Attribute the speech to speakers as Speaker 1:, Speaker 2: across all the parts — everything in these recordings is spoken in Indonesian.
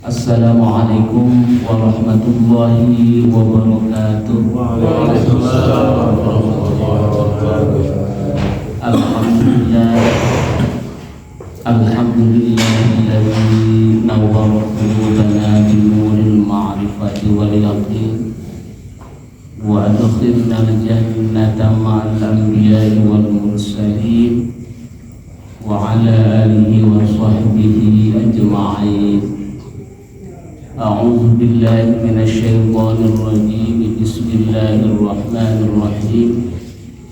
Speaker 1: Assalamualaikum warahmatullahi wabarakatuh.
Speaker 2: Waalaikumsalam warahmatullahi wabarakatuh.
Speaker 1: Alhamdulillahilladzi nawwara qulubana binuril ma'rifati wal yaqin wa adkhilna al-jannata ma'al anbiya'i wal mursalin wa ala alihi wa sahbihi ajma'in. A'udzu billahi minasy syaithanir rajim. Bismillahirrahmanirrahim.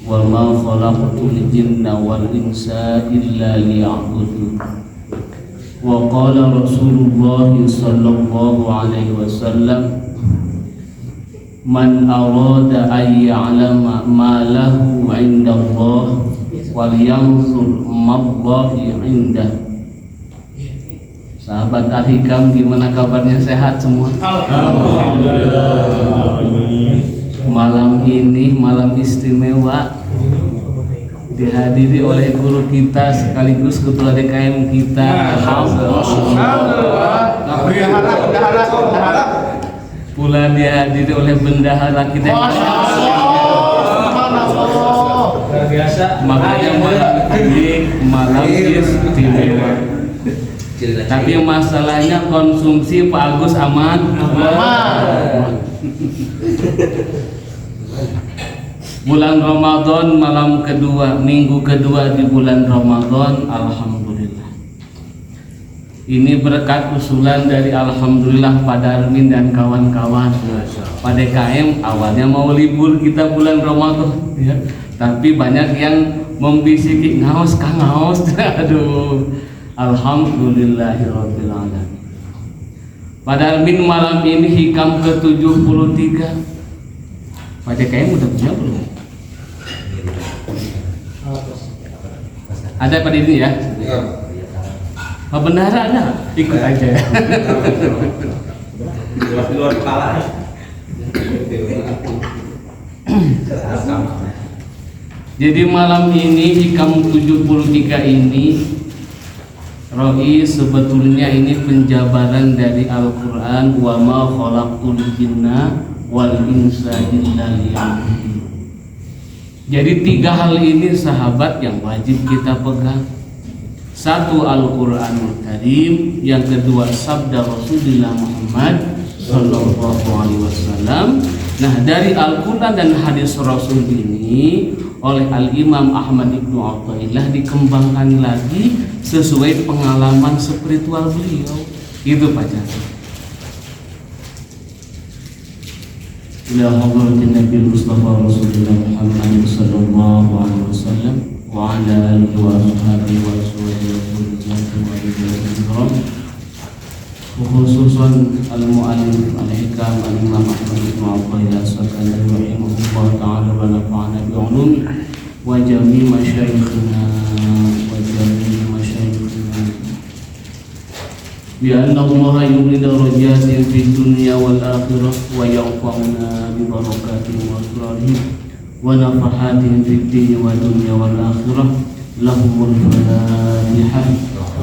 Speaker 1: Wa ma khalaqtul jinna wal insa illa liya'budun. Wa qala Rasulullah sallallahu alaihi wasallam, man arada an ya'lama ma lahu 'inda Allah wal yanzur ma Allahi 'indahu. Sahabat Al-Hikam, gimana kabarnya? Sehat semua?
Speaker 2: Alhamdulillah.
Speaker 1: Malam ini malam istimewa, dihadiri oleh guru kita sekaligus ketua DKM kita.
Speaker 2: Alhamdulillah.
Speaker 1: Pula dihadiri oleh bendahara kita. Makanya malam ini malam istimewa. Tapi masalahnya konsumsi Pak Agus aman. Bulan Ramadan malam kedua, minggu kedua di bulan Ramadan, alhamdulillah. Ini berkat usulan dari alhamdulillah Pak Darmin dan kawan-kawan. Pak DKM awalnya mau libur kita bulan Ramadan, ya. Tapi banyak yang membisiki ngaos kang ngaos. Aduh. Alhamdulillahirabbil alamin. Pak Darmin malam ini hikam ke-73. Pak DKM udah punya belum? Ada pada ini ya? Pak Bendahara ada? Ikut aja ya.
Speaker 2: Di luar kepala.
Speaker 1: Jadi malam ini hikam 73 ini Roi, sebetulnya ini penjabaran dari Al-Quran. Wa ma khalaqtul jinna wal insa illa liya'budun. Jadi tiga hal ini sahabat yang wajib kita pegang. Satu, Al-Quranul Karim. Yang kedua, sabda Rasulullah Muhammad sallallahu alaihi wasallam. Nah, dari Al-Quran dan hadis Rasul ini oleh Al-Imam Ahmad Ibnu Athaillah dikembangkan lagi sesuai pengalaman spiritual beliau. Itu Pak Jati. Ila hadratin Nabi Mustafa Rasulullah Muhammad sallallahu alaihi wasallam wa ala alihi wa sahbihi wa sallam. Khususan al-mu'allif al-hikam al-imam Ahmad ibn Athaillah sallallahu rahimahullah ta'ala wa nafa'ana bi'ulum wa jami' masyayikhina bi anna Allah yuridu darajatin fid dunya wal akhirah wa yanfa'una bi barakatin wa asrarihim wa nafahatin fid din wa dunya wal akhirah. Lahumul Fatihah.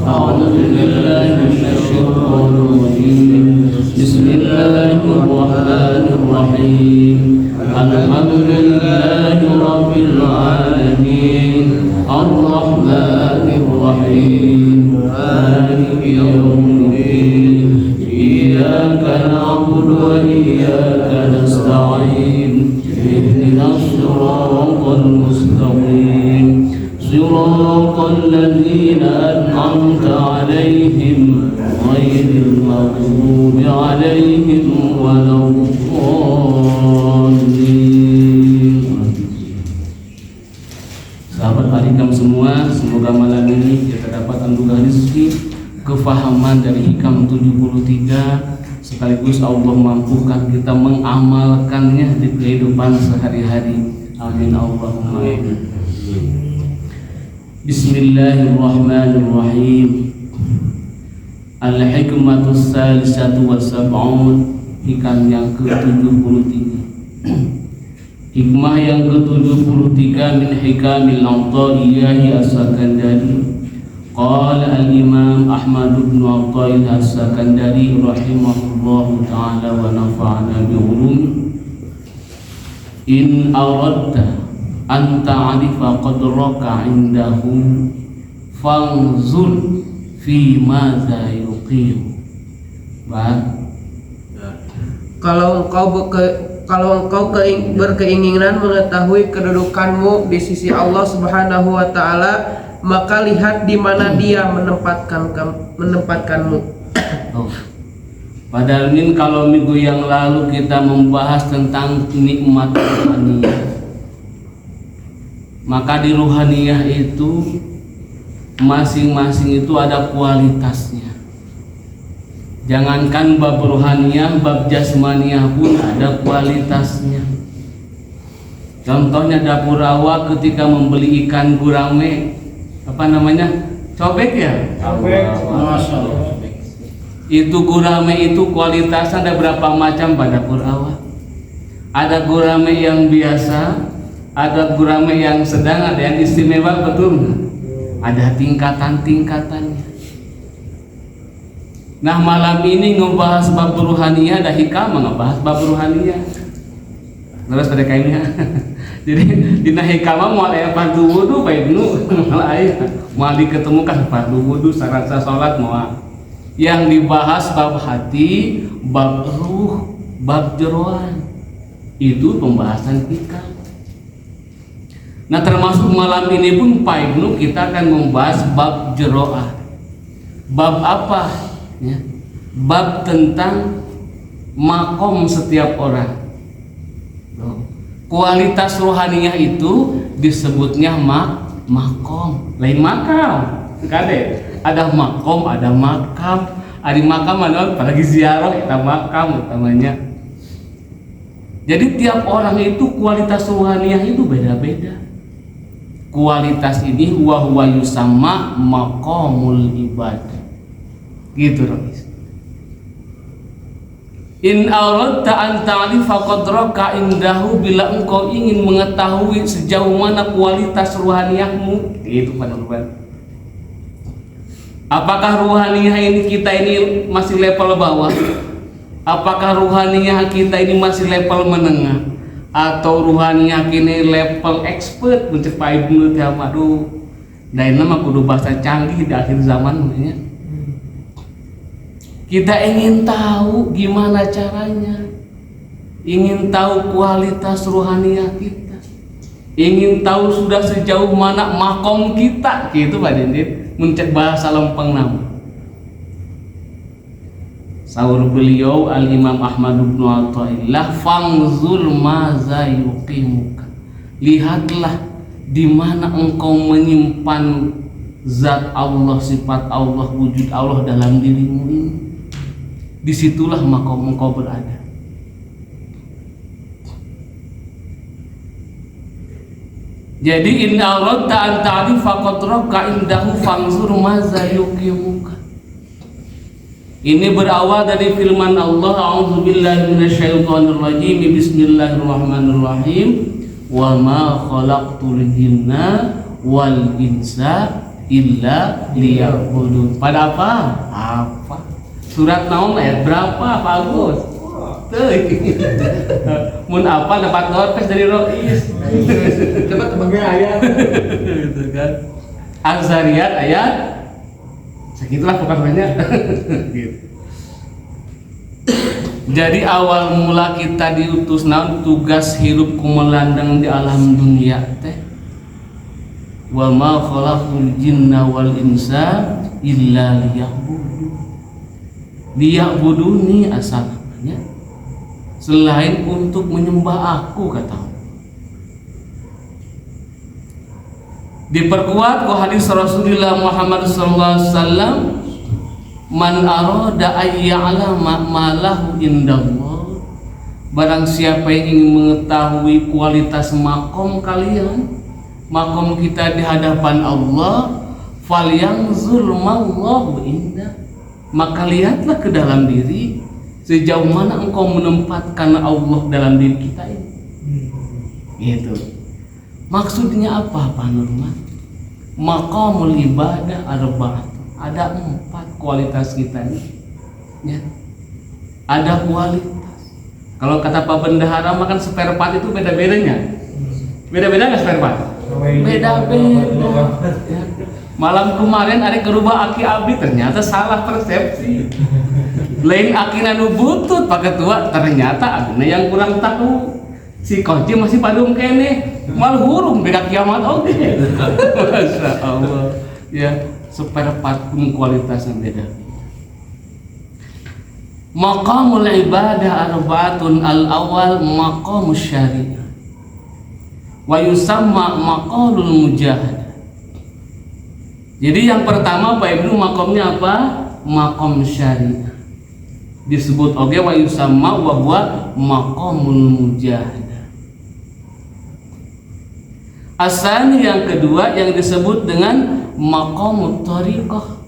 Speaker 1: A'udzu billahi minasy syaithanir rajim. Bismillahirrahmanirrahim. Alhamdulillahi rabbil alamin. Ar-Rahmanir Rahim. Maliki yaumiddin. Iyyaka na'budu wa iyyaka nasta'in. Ihdinas siratal mustaqim. صراط الذين أنعمت عليهم غير المغضوب عليهم ولا الضالين. Sahabat Al-Hikam semua, semoga malam ini kita dapat anugerah rezeki, kefahaman dari hikam 73, sekaligus Allah mampukan kita mengamalkannya di kehidupan sehari-hari. Amin Allahumma amin. Bismillahirrahmanirrahim. Al-hikmatus salisatu was-sab'un. Hikam yang ke-73. Hikmah yang ke-73 min hikamil Atha'iyyah as-Sakandari. Qala al-Imam Ahmad bin Athail As-Sakandari rahimahullahu ta'ala wa nafa'ana bi ulumi. In aradta an ta'rifa qadraka 'indahu fanzur fi madza yuqim.
Speaker 3: Kalau engkau berkeinginan mengetahui kedudukanmu di sisi Allah Subhanahu wa taala, maka lihat di mana Dia menempatkanmu.
Speaker 1: Padahal ini kalau minggu yang lalu kita membahas tentang nikmat ruhaniyah, maka di ruhaniyah itu masing-masing itu ada kualitasnya. Jangankan bab ruhaniyah, bab jasmaniyah pun ada kualitasnya. Contohnya dapur rawa ketika membeli ikan gurame, apa namanya, cobek ya?
Speaker 2: Cobek. Masya Allah.
Speaker 1: Itu gurame itu kualitasnya ada berapa macam pada dapur rawa? Ada gurame yang biasa, ada gurame yang sedang, ada yang istimewa, betul nggak? Ada tingkatan-tingkatannya. Nah malam ini ngebahas bab ruhaniyah, ada hikmah ngebahas bab ruhaniyah. Terus ada kainnya. Jadi dina hikmah mau aya fardu wudu bae nu malah aya mau diketemukan fardu wudu syarat salat moal. Yang dibahas bab hati, bab ruh, bab jeroan. Itu pembahasan hikmah. Nah termasuk malam ini pun Pak Ibnu kita akan membahas bab jeroah. Bab apa? Ya. Bab tentang makom setiap orang. Kualitas rohaniyah itu disebutnya makom, lain makam. Kade ada makom, ada makam. Ada makam ada apalagi ziarah kita makam utamanya. Jadi tiap orang itu kualitas rohaniyah itu beda-beda. Kualitas ini huwa yusamma maqamul ibadah. Gitu Rois. In aradta an ta'rifa qadraka indahu, bila engkau ingin mengetahui sejauh mana kualitas ruhaniyahmu, itu penurunan. Apakah ruhaniyah ini kita ini masih level bawah? Apakah ruhaniyah kita ini masih level menengah? Atau ruhaniyah kini level expert mencapai Ibnu Aduh. Dan nama kudu bahasa canggih di akhir zaman namanya. Kita ingin tahu gimana caranya, ingin tahu kualitas ruhaniyah kita, ingin tahu sudah sejauh mana makom kita, gitu Pak Dindin, mencek bahasa lempeng nama. Saur beliau Al-Imam Ahmad bin Athaillah, fangzul maza yuqimuka, lihatlah di mana engkau menyimpan zat Allah, sifat Allah, wujud Allah dalam dirimu ini. Disitulah makom engkau berada. Jadi inna aradta an ta'rifa qadraka indahu fanzur maza yuqimuka. Ini berawal dari firman Allah, a'udzubillahi minasyaitonir rajim, bismillahirrahmanirrahim, wa ma khalaqtul jinna wal insa illa liya'budun. Pada apa? Apa? Surat naon ayat berapa Pak Agus? Mun apa dapat notes dari Rois.
Speaker 2: Coba sebagai ayat.
Speaker 1: Gitu kan. Az-Zariyat ayat segitulah pokoknya. Gitu. Jadi awal mula kita diutus naon tugas hidup kumelandang di alam dunia teh. Wa ma khalaqul jinna wal insa illa liya'budun. Liya'buduni asal namanya, selain untuk menyembah aku, kata Allah. Diperkuat ku hadis Rasulullah Muhammad sallallahu alaihi wasallam, man arada ayya'lama ma lahu indallah, barang siapa yang ingin mengetahui kualitas makom kalian, makom kita di hadapan Allah, falyanzur mallahu indah, maka lihatlah ke dalam diri sejauh mana engkau menempatkan Allah dalam diri kita ini. Gitu. Maksudnya apa Pak Nurman? maqamul ibadah arba'ah. Ada 4 kualitas kita nih. Ya. Ada kualitas. Kalau kata Pak Bendahara mah kan spare part itu beda-bedanya. Beda-beda nggak spare part? Beda-beda. Ya. Malam kemarin ada kerubah aki abdi ternyata salah persepsi. Lain aki anu butut pakai tua ternyata abdi yang kurang tahu. Si kunci masih padung kene mal hurung beda kiamat oke. Masya Allah. Ya, spare part pun kualitasnya beda. Maqamul ibadah arba'atun, al-awwal maqamus syariah wa yusamma maqalul mujahadah. Jadi yang pertama Pak Ibnu maqamnya apa? Maqam syariah. Disebut oge wa yusamma wa huwa maqamul mujahadah. Asani yang kedua yang disebut dengan maqamut thariqah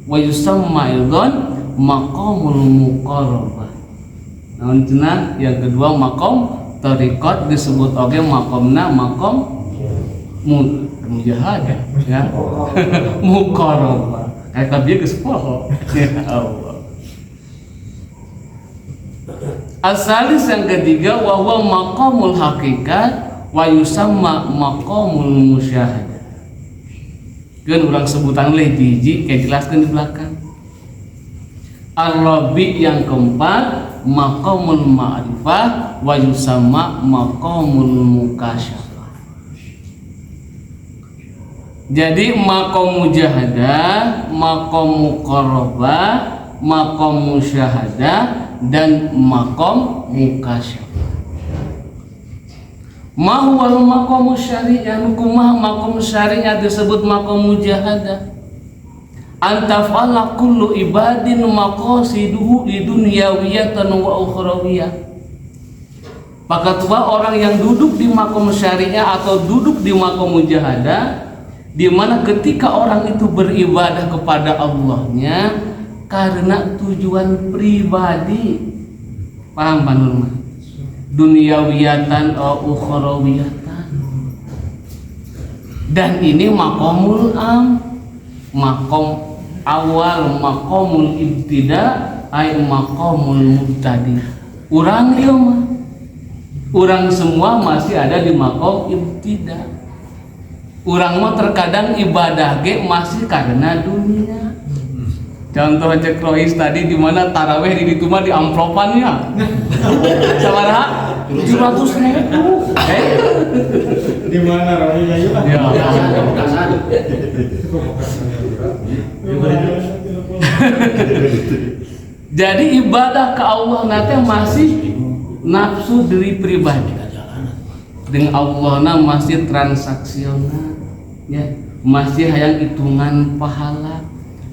Speaker 1: wa yusamma aidan maqamul muqarrabah. Namun cenah yang kedua maqam thariqat disebut oge maqamna maqam mujahadah ya. Muqarrabah. Kayak dia geus poho. Ya Allah. Asalis yang ketiga wa huwa maqamul haqiqat wa yusamma maqamul musyahadah. Keun urang sebutan leh hiji kayak jelaskeun di belakang. Ar-rabi yang keempat maqamul ma'rifah wa yusamma maqamul mukasyafah. Jadi maqam mujahadah, maqam muqarrabah, maqam musyahadah dan maqam mukasyafah. Ma huwal maqamus syariah, kumaha maqam syariah disebut maqam mujahadah. Antafala kullu ibadin maqasiduhu di dunyawiyatan wa ukhrawiyah. Pakatwa orang yang duduk di maqam syariah atau duduk di maqam mujahadah, di mana ketika orang itu beribadah kepada Allahnya karena tujuan pribadi. Paham Pak Nurman? Dunyawiyatan atau ukhrawiyatan. Dan ini maqamul am, maqam awal, maqamul ibtida ay maqamul mubtadi. Urang ieu mah urang semua masih ada di maqam ibtida. Urang mah terkadang ibadah ge masih karena dunia. Contoh cek Rois tadi di mana taraweh di ditu mah di amplopannya. Sabaraha? 700.000.
Speaker 2: Di mana Rois ayo?
Speaker 1: Ya. Jadi ibadah ke Allah nanti masih nafsu diri pribadi. Dengan Allah masih transaksional, ya, masih hayang hitungan pahala,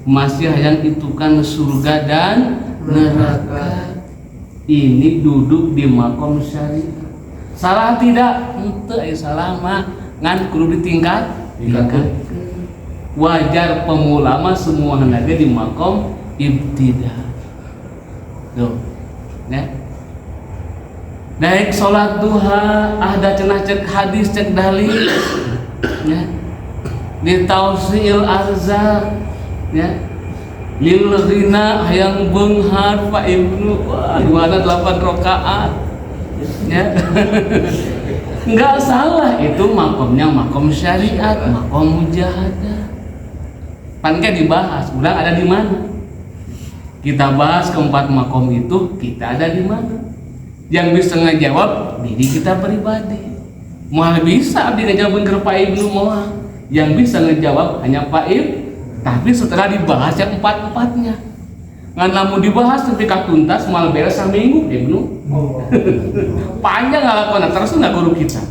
Speaker 1: masih hayang hitungan surga dan neraka. Ini duduk di maqam syariah. Salah tidak? Henteu salah mah ngan kudu ditingkat. Wajar pemula mah semua hendak di maqam ibtida. Tuh. Ya. Daek salat duha ada cenah cek hadis cek dalil ya. Di tausil arzak ya. Lil ghina hayang beunghar Pak Ibnu di mana 8 rakaat ya. Enggak salah itu makomnya makom syariat, makom mujahadah. Pankah dibahas, udah ada di mana? Kita bahas keempat makom itu, kita ada di mana? Yang bisa ngejawab diri kita pribadi. Moal bisa abdi ngejawabin ke Pak Ibnu moal. Yang bisa ngejawab hanya Pak Ibnu. Tapi setelah dibahas yang empat-empatnya, ngan lamun dibahas sampai tuntas mal beres saminggu Ibnu. Panjang ngalakonan terus nggak guru kita.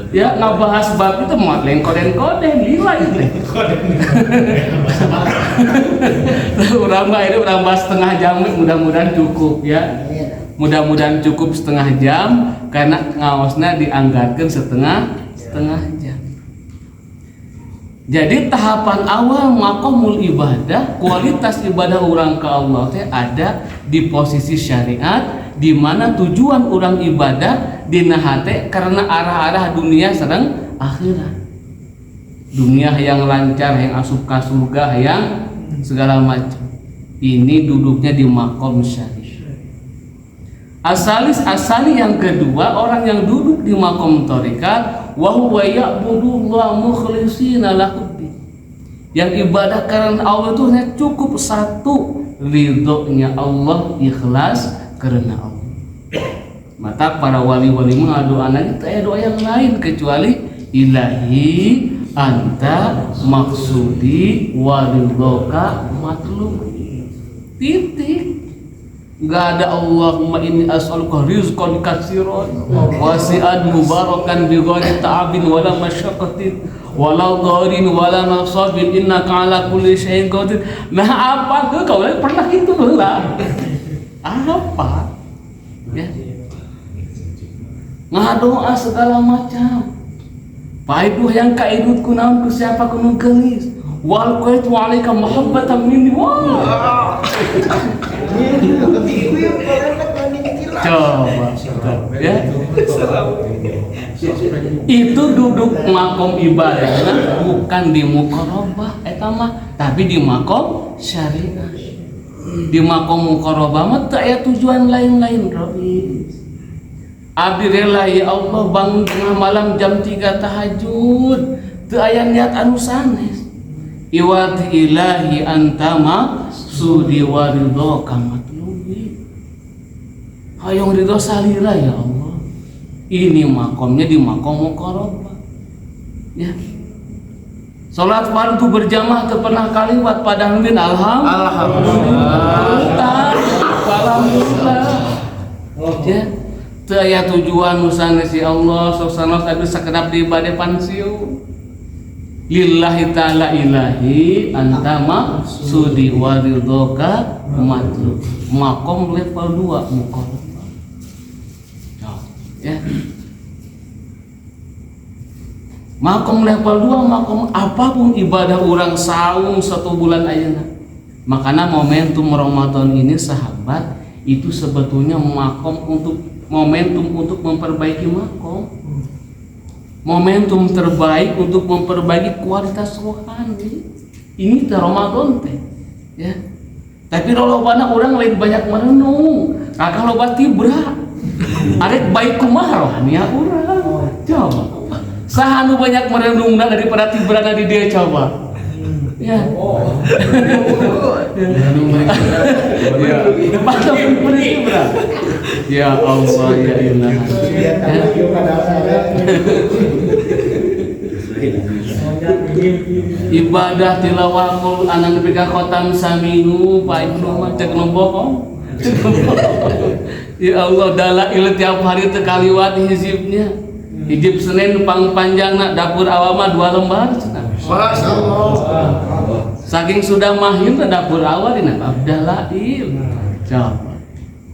Speaker 1: Ya ngabahas bab itu mau lengkoden-koden lila itu. Urang mah ini urang bahas setengah jam, mudah-mudahan cukup ya. Mudah-mudahan cukup setengah jam karena ngawasnya dianggarkan setengah jam. Jadi tahapan awal maqamul ibadah, kualitas ibadah orang ke Allah teh ada di posisi syariat, di mana tujuan orang ibadah dina hate karena arah-arah dunia sareng akhirat. dunia yang lancar, yang asup ka surga, yang segala macam. Ini duduknya di makom syar'i. Asali yang kedua, orang yang duduk di makom thariqat wa huwa ya'budullaha mukhlishina lahuddin. Yang ibadah karena Allah itu hanya cukup satu, ridhonya Allah, ikhlas karena Allah. Maka para wali-wali mengadu anak itu doa yang lain kecuali ilahi anta maksudi waridhoka matlubi. Titik. Enggak ada Allahumma inni as'aluka rizqan katsiran wasi'an mubarakan bi ghairi ta'abin wala masyaqqatin wala dharin wala nasabin innaka ala kulli syai'in qadir. Nah, apa tuh kau pernah itu lah? Apa? Ya. Ngadoa segala macam. Paiduh yang kaidutku naon ku siapa kunung gelis. Wal qaitu alaika mahabbatan minni. Wah. Coba ya. Itu duduk makom ibadah bukan di muqarabah eta mah, tapi di makom syariah. Di makom muqarabah mah teu aya tujuan lain-lain, Rois. Abdi rela ya Allah bangun tengah malam jam 3 tahajud, teu aya niat anu sanes. Iwati ilahi anta maksudi wa ridhoka matlubi. Hayong ridho salira ya Allah. Ini makomnya di makom muqarabah. Ya. Salat fardu berjamaah teu pernah kaliwat padahal min alhamdulillah. Ya. Teu aya tujuan nu sanes si Allah sok sanes abdi sakedap di bade pansiu. Lillahi ta'ala ilahi anta maksudi wa ridhoka matlub. Makom level 2 muqarrabah. Ya. Makom level 2 makom apapun ibadah orang saum 1 bulan ayeuna. Makanya momentum Ramadan ini sahabat itu sebetulnya momentum untuk memperbaiki makom. Momentum terbaik untuk memperbaiki kualitas rohani. Ini teh Ramadan teh, ya. Tapi lolobana orang lain banyak merenung, kakak loba tibra. Arek baik kumaha rohani urang. Coba. Saha nu banyak merenungna daripada tibrana di dia coba. Ya. Ya Allah ya ilah. Ibadah tilawah Quran anu pika khotam saminu paing nu mah cek nu bohong. Ya Allah dalail tiap hari teu kaliwat hizibnya. Hijib Senin pang panjangna dapur awama 2 lembar cenah. Masyaallah. Saking sudah mahir dapur awal dina dalail. Coba.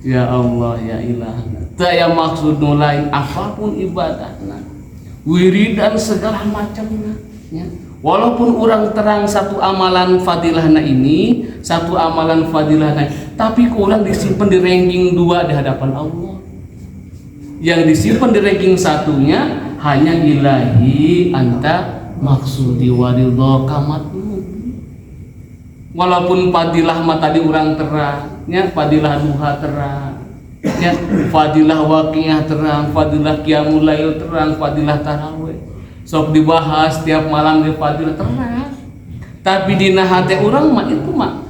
Speaker 1: Ya Allah ya ilah. Teu aya maksud nu lain apapun ibadahna. Wiridan segala macamnya, ya. Walaupun orang terang satu amalan fadilahna ini, tapi kurang disimpan di ranking 2 di hadapan Allah. Yang disimpan di ranking 1-nya hanya ilahi anta maksudi wa ridhoka matlubi. Walaupun fadilah mah tadi orang terang, ya, fadilah duha terang, ya, fadilah waqiah terang, fadilah qiyamul lail terang, fadilah tarawih. Sok dibahas tiap malam di fadilah terang. Tapi dina hati orang mah itu mah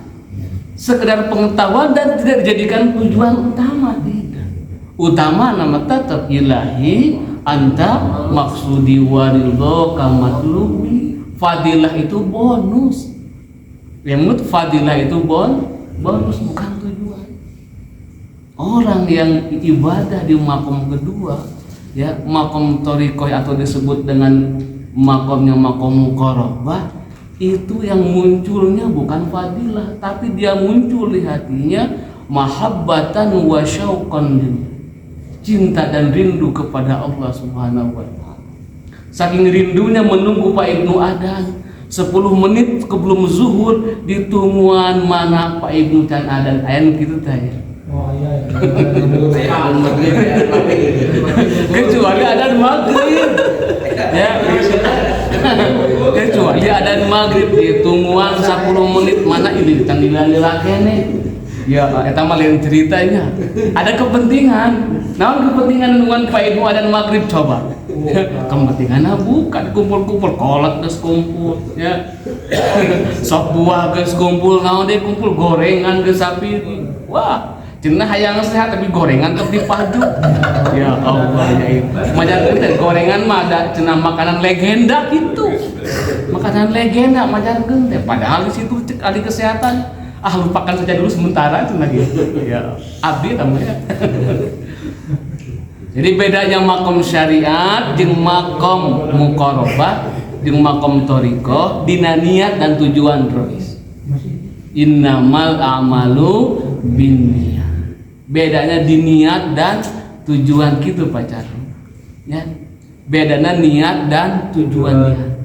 Speaker 1: sekedar pengetahuan dan tidak dijadikan tujuan utama, tidak. Utama nama tetap ilahi anta maksudi wa ridhoka matlubi. Fadilah itu bonus. Yang fadilah itu bonus bukan tujuan. Orang yang ibadah di makom kedua, ya, makom thariqah atau disebut dengan makomnya makom muqarrabah, itu yang munculnya bukan fadilah, tapi dia muncul di hatinya mahabbatan wa syauqan, cinta dan rindu kepada Allah Subhanahu wa taala. Saking rindunya menunggu Pak Ibnu Adan 10 menit sebelum zuhur di tungguan mana Pak Ibnu can adan ayan gitu tanya.
Speaker 2: Oh iya.
Speaker 1: Kecuali adan maghrib. Ya, Kecuali ada maghrib di tungguan 10 menit mana ini tangdilan-dilan kene. Ya, eta mah lain ceritanya. Ada kepentingan. Naon kepentingan nungguan paedu ada maghrib coba. Kepentinganna bukan kumpul-kumpul kolak geus kumpul ya. Sok buah geus kumpul naon deui kumpul gorengan geus sapiri. Wah, cenah hayang sehat tapi gorengan tetep dipadu. Ya Allah ya itu. Majan teh gorengan mah ada cenah makanan legenda gitu. Makanan legenda majarkeun teh padahal di situ cek ahli kesehatan. Lupakan saja dulu sementara cenah gitu. Ya, abdi namanya. Jadi bedanya makom syariat jeung makom muqarabah jeung makom thariqah dina niat dan tujuan rois. Innamal a'malu binniyat. Bedanya di niat dan tujuan gitu pacaran. Ya. Bedanya niat dan tujuannya.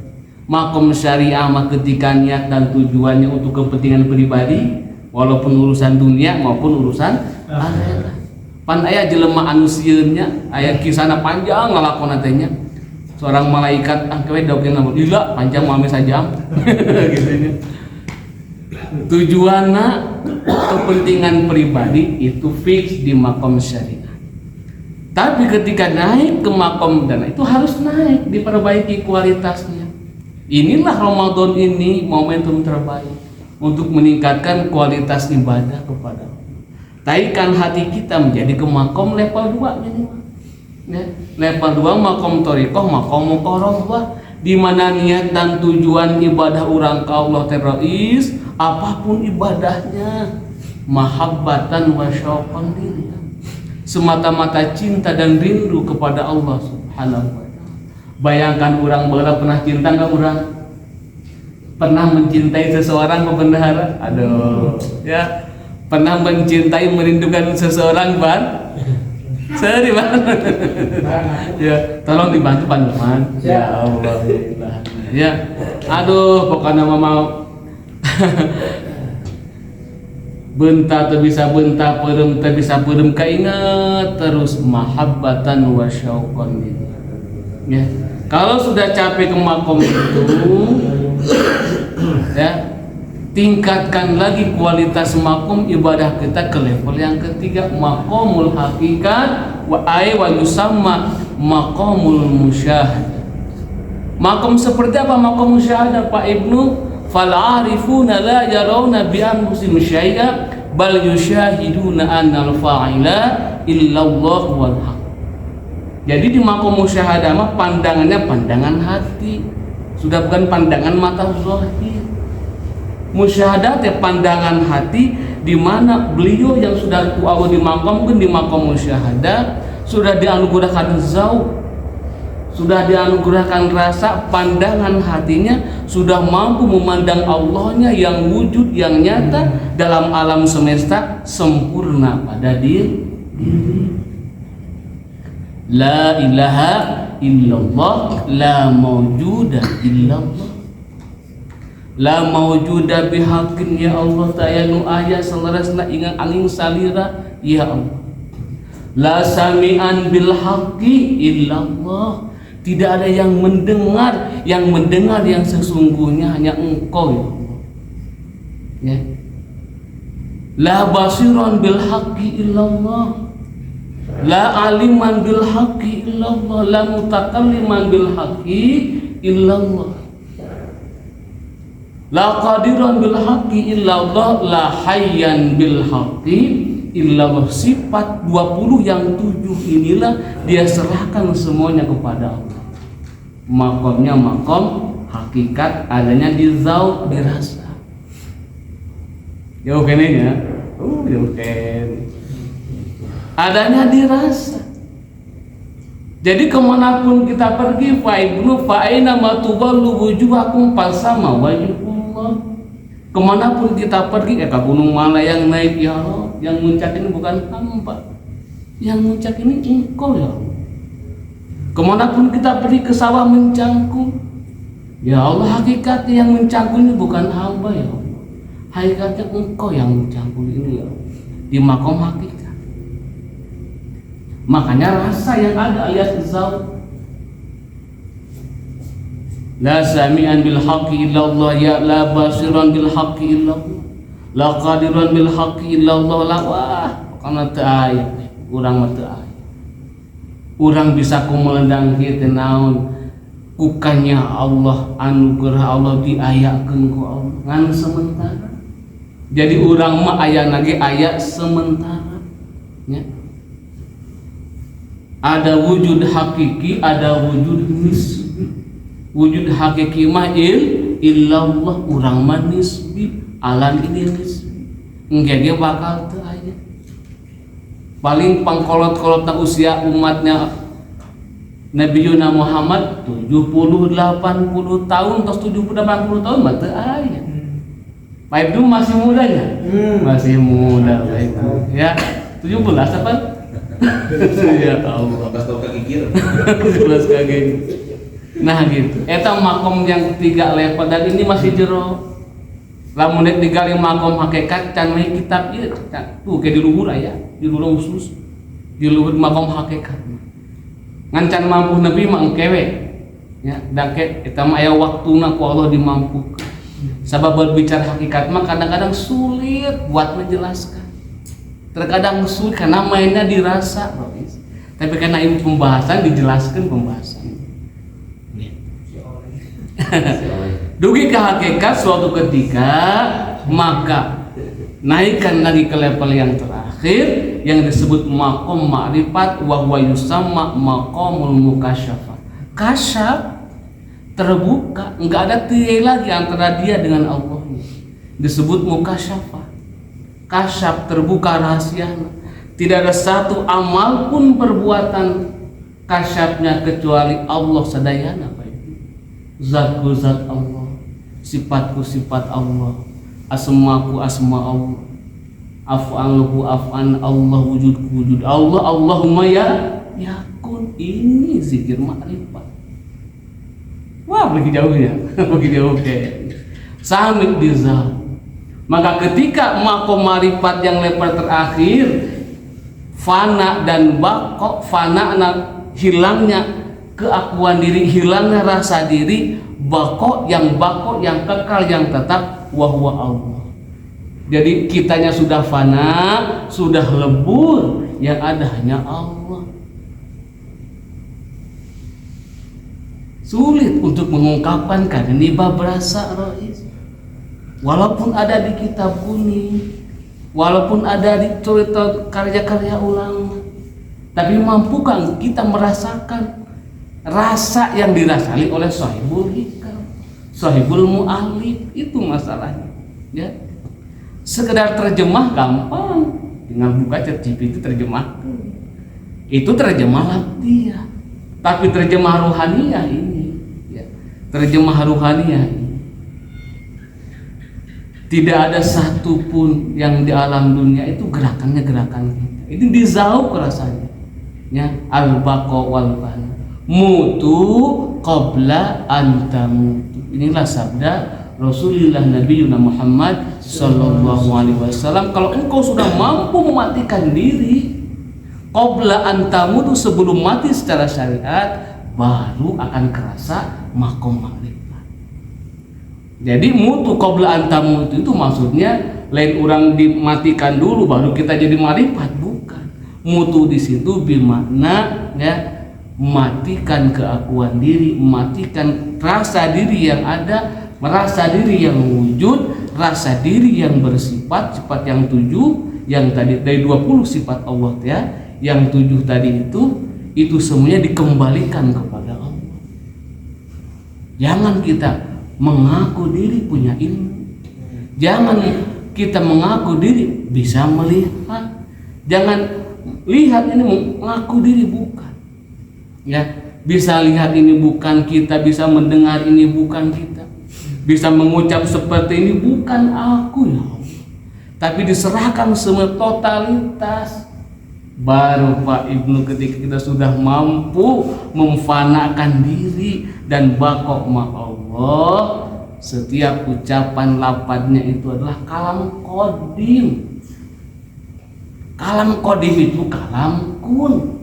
Speaker 1: Makom syariah mah ketika niat dan tujuannya untuk kepentingan pribadi walaupun urusan dunia maupun urusan akhirat. Pan aya jelema anu sieunnya aya kisahna panjang ngalakonna teh nya. Seorang malaikat angkewe daokeun nama lila panjang mah sajam. Gitu nya. Tujuanna kepentingan pribadi itu fix di makom syariah. Tapi ketika naik ke makom dana itu harus naik diperbaiki kualitasnya. Inilah Ramadan ini momentum terbaik untuk meningkatkan kualitas ibadah kepada Allah. Taikan hati kita menjadi ke makom level 2 minimal. Ya, level 2 makom thariqah, makom muqarabah di mana niat dan tujuan ibadah urang ka Allah terrois apapun ibadahnya mahabbatan wa syauqan lillah. Semata-mata cinta dan rindu kepada Allah Subhanahu wa ta'ala. Bayangkan orang baheula pernah cinta enggak orang? Pernah mencintai seseorang ke bendahara? Aduh, ya. Pernah mencintai merindukan seseorang, Ban? Seri, Ban. Ya, tolong dibantu Pan. Ya Allah. Ya. Aduh, pokoknya mau bentar teu bisa bentar, peureum teu bisa peureum kainget terus mahabbatan wa syauqan lillah. Ya. Kalau sudah capek ke makom itu, ya, tingkatkan lagi kualitas makom ibadah kita ke level yang ketiga, makomul hakikat wa yusamma makomul musyahadah. Makom seperti apa makom musyahadah Pak Ibnu? Fal arifuna la yarawna bi anfusihim syai'a bal yusyahiduna annal fa'ila illallah wal haq. Jadi di makom musyahadah mah pandangannya pandangan hati, sudah bukan pandangan mata zahir. Musyahadah teh pandangan hati di mana beliau yang sudah Allah dimakamkan di makom musyahadah sudah dianugerahkan zauq, sudah dianugerahkan rasa, pandangan hatinya sudah mampu memandang Allahnya yang wujud yang nyata dalam alam semesta sempurna pada diri. La ilaha illallah la mawjuda illallah la mawjuda bihaqqin ya Allah tayanu aya salerasna ingang angin salira ya Allah. La sami'an bil haqqi illallah, tidak ada yang mendengar yang sesungguhnya hanya Engkau ya Allah. Ya. La basiran bil haqqi illallah, la aliman bil haqqi illallah, la mutakalliman bil haqqi illallah, la qadiran bil haqqi illallah, la hayyan bil haqqi illallah. Sifat 20 yang 7 inilah dia serahkan semuanya kepada Allah. Makomnya makom hakikat, adanya di zauq, dirasa. Jauh kene nya. Jauh kene. Adanya dirasa. Jadi kemanapun kita pergi, fa'ibnu fa'ina matuballu wujuhakum fasama wajhullah. Kemanapun kita pergi, ke gunung mana yang naik ya Allah, yang muncak ini bukan hamba, yang muncak ini Engkau ya Allah. Kemanapun kita pergi ke sawah mencangkul, ya Allah hakikatnya yang mencangkul ini bukan hamba ya Allah, hakikatnya Engkau yang mencangkul ini ya Allah. Di makom hakikat. Makanya rasa yang ada alias zauq. La sami'an bil haqqi illallah, ya la basiran bil haqqi illallah, la qadiran bil haqqi illallah. La wah kana teu aya urang mah teu aya. Urang bisa kumelendang kieu teh naon? Kukanya Allah, anugerah Allah diayakeun ku Allah ngan sementara. Jadi urang mah aya nage aya sementara nya. Ada wujud hakiki, ada wujud nisbi. Wujud hakiki mah illallah, urang mah nisbi, alam ini nisbi. Engge bakal teu aya. Paling pangkolot-kolotna usia umatnya Nabi Yuna Muhammad 70-80 tahun, tos 70-80 tahun mah teu aya. Pak Ibnu masih muda ya? Masih muda Pak Ibnu. Ya, 17 apa? Ya Allah.
Speaker 4: 15 tahun kagigir.
Speaker 1: 11 kagigir. Nah gitu. Eta makom yang 3 level dan ini masih jero. Lamun nek digali makom hakikat can mah kitab ieu tuh ke di luhur aya, di luhur khusus. Di luhur makom hakikat. Ngan mampu nepi mah engkewe. Ya, dake eta mah aya waktuna ku Allah dimampukeun. Sabab berbicara hakikat mah kadang-kadang sulit buat menjelaskan. Terkadang sulit karena mainnya dirasa, Rois. Tapi karena ini pembahasan dijelaskan pembahasan. Dugi ke hakikat suatu ketika, maka naikkan lagi ke level yang terakhir yang disebut maqam ma'rifat wa huwa yusamma maqamul mukasyafah. Kasyaf terbuka, enggak ada tirai lagi antara dia dengan Allah. Disebut mukasyafah. Kasyaf terbuka rahasia. Tidak ada satu amal pun perbuatan kasyafnya kecuali Allah sadayana. Zatku zat Allah, sifatku sifat Allah, asmaku asma Allah, af'aluhu af'an Allah, wujudku wujud Allah. Allahumma ya yakun. Ini zikir ma'rifat. Wah, pergi jauh ya, pergi jauh kayak samit dizal. Maka ketika makom ma'rifat yang level terakhir fana dan bako, fana hilangnya keakuan diri, hilangnya rasa diri, bako yang kekal yang tetap, wahwa Allah. Jadi kitanya sudah fana, sudah lebur, yang ada hanya Allah. Sulit untuk mengungkapkan karena ini bab rasa, Rois. Walaupun ada di kitab kuning, walaupun ada di karya-karya ulama, tapi mampukah kita merasakan rasa yang dirasai oleh sahibul hikam, sahibul mu'alif? Itu masalahnya ya. Sekedar terjemah gampang, tinggal buka ChatGPT itu terjemah, itu terjemah dia. Tapi terjemah ruhaniyah ini ya, terjemah ruhaniyah ini tidak ada satupun yang di alam dunia itu gerakannya gerakan kita. Itu dizauk rasanya ya, al-baqa wal fana, mutu qabla antamutu. Inilah sabda Rasulullah Nabi Muhammad sallallahu alaihi wasallam. Kalau engkau sudah mampu mematikan diri qabla antamutu, sebelum mati secara syariat, baru akan kerasa makom ma'rifat. Jadi mutu qabla antamutu itu maksudnya lain orang dimatikan dulu baru kita jadi ma'rifat, bukan. Mutu di situ bermakna ya, matikan keakuan diri, matikan rasa diri yang ada, merasa diri yang wujud, rasa diri yang bersifat, sifat yang 7, yang tadi dari 20 sifat Allah ya, yang 7 tadi itu semuanya dikembalikan kepada Allah. Jangan kita mengaku diri punya ilmu, jangan kita mengaku diri bisa melihat, jangan lihat ini mengaku diri bukan ya, bisa lihat ini bukan kita, bisa mendengar ini bukan kita, bisa mengucap seperti ini bukan aku ya Allah, tapi diserahkan semua totalitas. Baru Pak Ibnu ketika kita sudah mampu memfanakan diri dan bakok ma Allah, setiap ucapan lapatnya itu adalah kalam kodim. Kalam kodim itu kalam kun.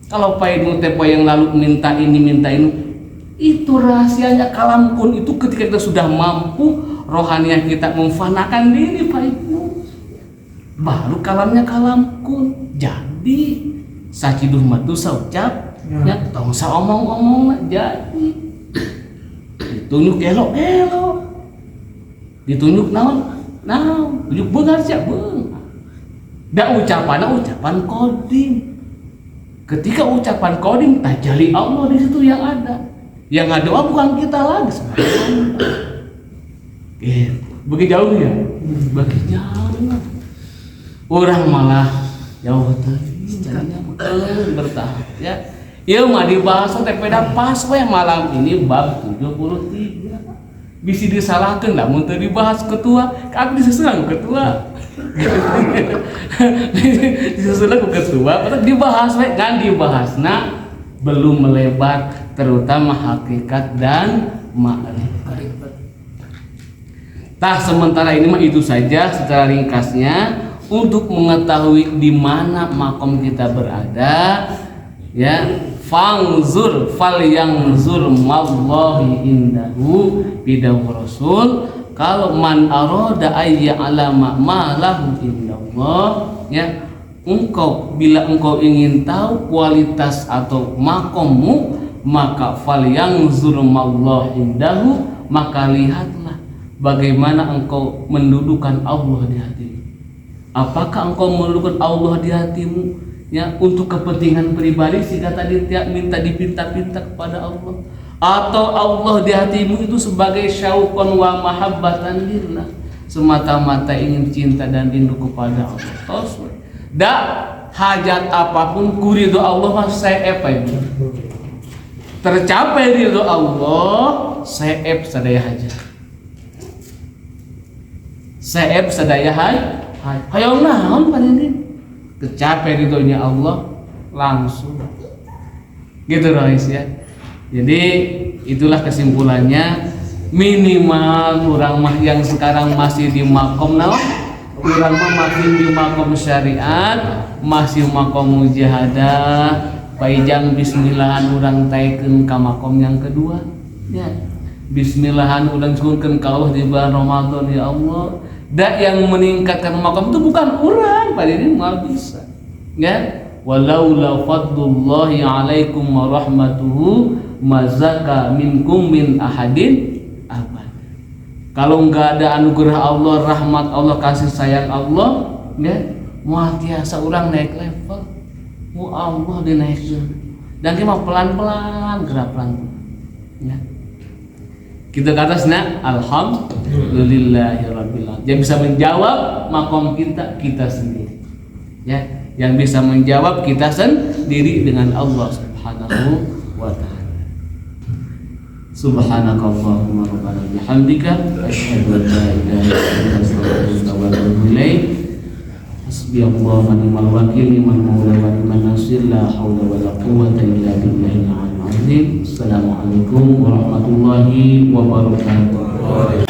Speaker 1: Kalau Pak Ibnu tepo yang lalu minta ini Itu rahasianya kalam kun itu ketika kita sudah mampu rohaniah kita memfanakan diri Pak Ibu. Baru kalamnya kalam kun. Jadi sakiduh matu saucap ya tong saomong-omong jadi. Ditunjuk elok-elok. Ditunjuk naon? Tunjuk beungar sia beungar. Da ucapan kodim. Ketika ucapan kodim tajali Allah di situ yang ada. Yang ngadua bukan kita lagi sebenarnya. Bagi jauh ya, bagi jauh. Orang malah jauh tadi, jadinya bertahap ya. Ieu mah dibahas teh peda pas we malam ini bab 73. Bisa disalahkeun lamun teu dibahas ketua, kabeh disesulan ketua. Disesulan ku ketua, patut dibahas we kan dibahasna belum melebar terutama hakikat dan ma'rifat. Tah sementara ini mah itu saja secara ringkasnya untuk mengetahui di mana makom kita berada ya. Fangzur falyanzur mallahi indahu bidahu rasul. Kalau man arada ayya alama ma lahu indallah ya, bila engkau ingin tahu kualitas atau makommu, maka falyanzur mallahi indahu, maka lihatlah bagaimana engkau mendudukan Allah di hatimu. Apakah engkau mendudukan Allah di hatimu ya untuk kepentingan pribadi sehingga tadi minta dipinta-pinta kepada Allah, atau Allah di hatimu itu sebagai syauqan wa mahabbatan lillah, semata-mata ingin cinta dan rindu kepada Allah. Dak hajat apapun kuridho Allah mah saep tercapai ridho Allah saep sadaya hajat. Saep sadaya hajat. Hayang naon panini? Tercapai ridhonya Allah langsung. Gitu guys ya. Jadi itulah kesimpulannya, minimal kurang mah yang sekarang masih di makom naon? Kurang mah masih di makom syariat, masih makom mujahadah. Paijang bismillahan urang taikeun ka makom yang kedua ya. Bismillahan urang suhunkeun ka Allah di bulan Ramadan ya Allah. Da yang meningkatkan makom itu bukan urang, pada ini mal bisa ya. Walaula fadlullahi alaikum wa rahmatuhu mazaka minkum min ahadin abad. Kalau enggak ada anugerah Allah, rahmat Allah, kasih sayang Allah ya, moal tiasa urang naik level, mu Allah dinaikkeun. Dan dia mah pelan-pelan, gerak pelan-pelan ya. Kita ke atasnya alhamdulillahirabbil alamin. Yang bisa menjawab makom kita sendiri ya. Yang bisa menjawab kita sendiri dengan Allah Subhanahu wa ta'ala. Subhanakallahumma rabbana bihamdika asyhadu an la ilaha illa anta astaghfiruka wa atubu ilaik. Hasbiyallahu wa ni'mal wakil, ni'mal maula wa ni'man nasir, la haula wa la quwwata illa billahil aliyyil azim. Assalamualaikum warahmatullahi wabarakatuh.